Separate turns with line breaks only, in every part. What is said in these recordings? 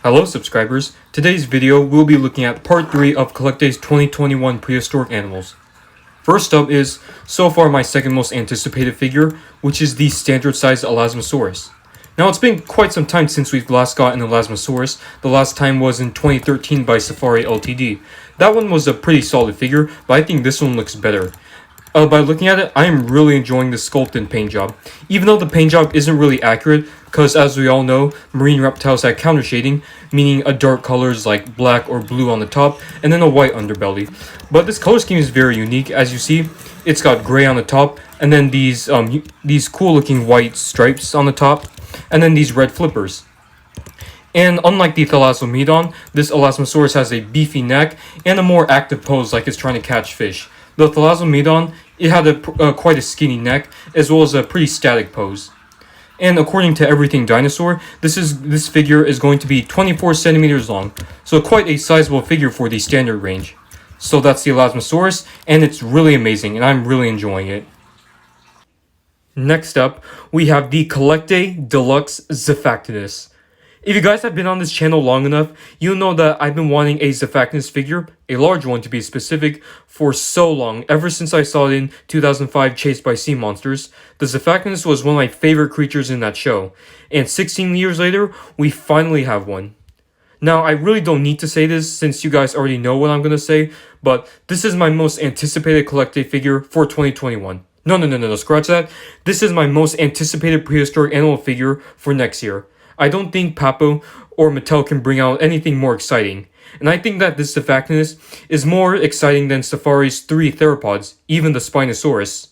Hello subscribers, today's video we'll be looking at part 3 of CollectA's 2021 prehistoric animals. First up is, so far my second most anticipated figure, which is the standard size Elasmosaurus. Now it's been quite some time since we've last got an Elasmosaurus. The last time was in 2013 by Safari Ltd. That one was a pretty solid figure, but I think this one looks better. By looking at it, I am really enjoying the sculpt and paint job. Even though the paint job isn't really accurate, because as we all know, marine reptiles have counter shading, meaning a dark colors like black or blue on the top, and then a white underbelly. But this color scheme is very unique. As you see, it's got gray on the top, and then these cool looking white stripes on the top, and then these red flippers. And unlike the Thalassomedon, this Elasmosaurus has a beefy neck and a more active pose like it's trying to catch fish. The Thalassomedon, it had quite a skinny neck, as well as a pretty static pose. And according to Everything Dinosaur, this figure is going to be 24 centimeters long, so quite a sizable figure for the standard range. So that's the Elasmosaurus, and it's really amazing, and I'm really enjoying it. Next up, we have the CollectA Deluxe Zephactinus. If you guys have been on this channel long enough, you'll know that I've been wanting a Zephactinus figure, a large one to be specific, for so long, ever since I saw it in 2005 Chased by Sea Monsters. The Zephactinus was one of my favorite creatures in that show, and 16 years later, we finally have one. Now, I really don't need to say this since you guys already know what I'm going to say, but this is my most anticipated CollectA figure for 2021. No, scratch that. This is my most anticipated prehistoric animal figure for next year. I don't think Papo or Mattel can bring out anything more exciting. And I think that this Zephactinus is more exciting than Safari's 3 theropods, even the Spinosaurus.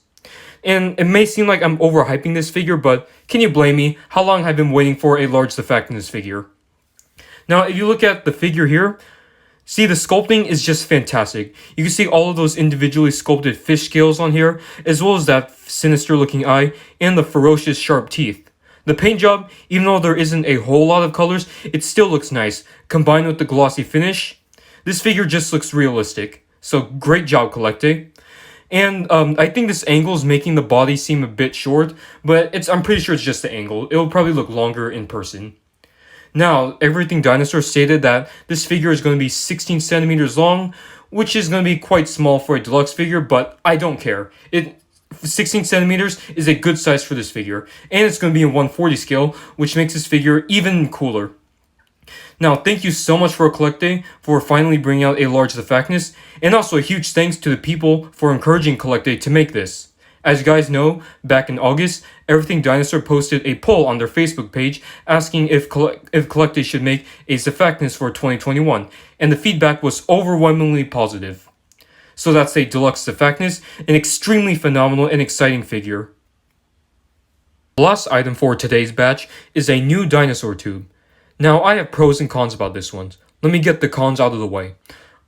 And it may seem like I'm overhyping this figure, but can you blame me? How long have I been waiting for a large Zephactinus figure? Now, if you look at the figure here, see, the sculpting is just fantastic. You can see all of those individually sculpted fish scales on here, as well as that sinister looking eye and the ferocious sharp teeth. The paint job, even though there isn't a whole lot of colors, it still looks nice. Combined with the glossy finish, this figure just looks realistic. So great job, CollectA. And I think this angle is making the body seem a bit short, but I'm pretty sure it's just the angle. It will probably look longer in person. Now, Everything Dinosaur stated that this figure is going to be 16 centimeters long, which is going to be quite small for a deluxe figure, but I don't care. 16 centimeters is a good size for this figure, and it's going to be in 140 scale, which makes this figure even cooler. Now, thank you so much for CollectA for finally bringing out a large Zephactinus, and also a huge thanks to the people for encouraging CollectA to make this. As you guys know, back in August, Everything Dinosaur posted a poll on their Facebook page asking if CollectA should make a Zephactinus for 2021, and the feedback was overwhelmingly positive. So that's a Deluxe Zephactinus, an extremely phenomenal and exciting figure. The last item for today's batch is a new dinosaur tube. Now, I have pros and cons about this one. Let me get the cons out of the way.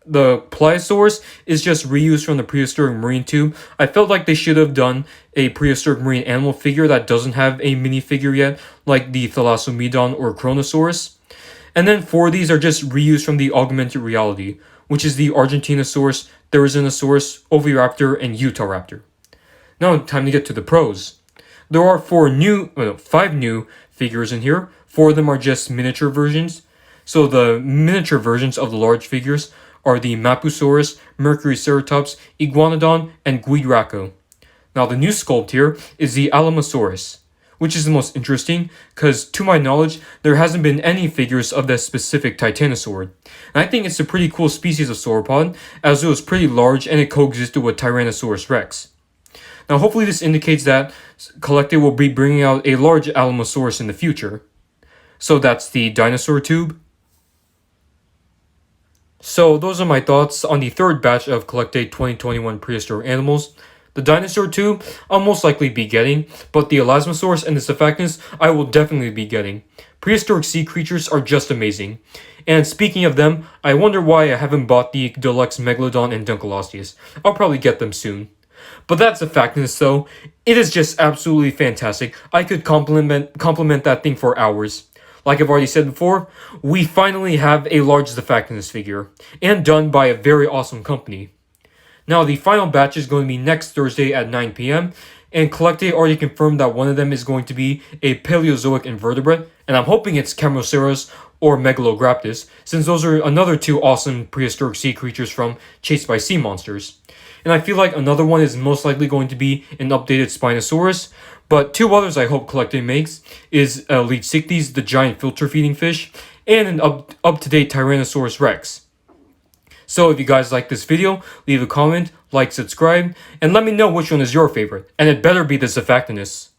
The Pliosaurus is just reused from the prehistoric marine tube. I felt like they should have done a prehistoric marine animal figure that doesn't have a minifigure yet, like the Thalassomedon or Kronosaurus. And then 4 of these are just reused from the augmented reality, which is the Argentinosaurus, Therizinosaurus, Oviraptor, and Utahraptor. Now, time to get to the pros. There are 5 new figures in here. 4 of them are just miniature versions. So the miniature versions of the large figures are the Mapusaurus, Mercuryceratops, Iguanodon, and Guidraco. Now, the new sculpt here is the Alamosaurus, which is the most interesting, because to my knowledge, there hasn't been any figures of that specific titanosaur. And I think it's a pretty cool species of sauropod, as it was pretty large and it coexisted with Tyrannosaurus rex. Now, hopefully this indicates that CollectA will be bringing out a large Alamosaurus in the future. So that's the dinosaur tube. So those are my thoughts on the third batch of CollectA 2021 prehistoric animals. The dinosaur tube I'll most likely be getting, but the Elasmosaurus and the Zephactinus I will definitely be getting. Prehistoric sea creatures are just amazing. And speaking of them, I wonder why I haven't bought the Deluxe Megalodon and Dunkleosteus. I'll probably get them soon. But that's Zephactinus though. It is just absolutely fantastic. I could compliment that thing for hours. Like I've already said before, we finally have a large Zephactinus figure, and done by a very awesome company. Now, the final batch is going to be next Thursday at 9 p.m., and CollectA already confirmed that one of them is going to be a Paleozoic invertebrate, and I'm hoping it's Camarasaurus or Megalograptus, since those are another two awesome prehistoric sea creatures from Chased by Sea Monsters. And I feel like another one is most likely going to be an updated Spinosaurus, but two others I hope CollectA makes is Xiphactinus, the giant filter-feeding fish, and an up-to-date Tyrannosaurus Rex. So if you guys like this video, leave a comment, like, subscribe, and let me know which one is your favorite, and it better be the Zephactinus.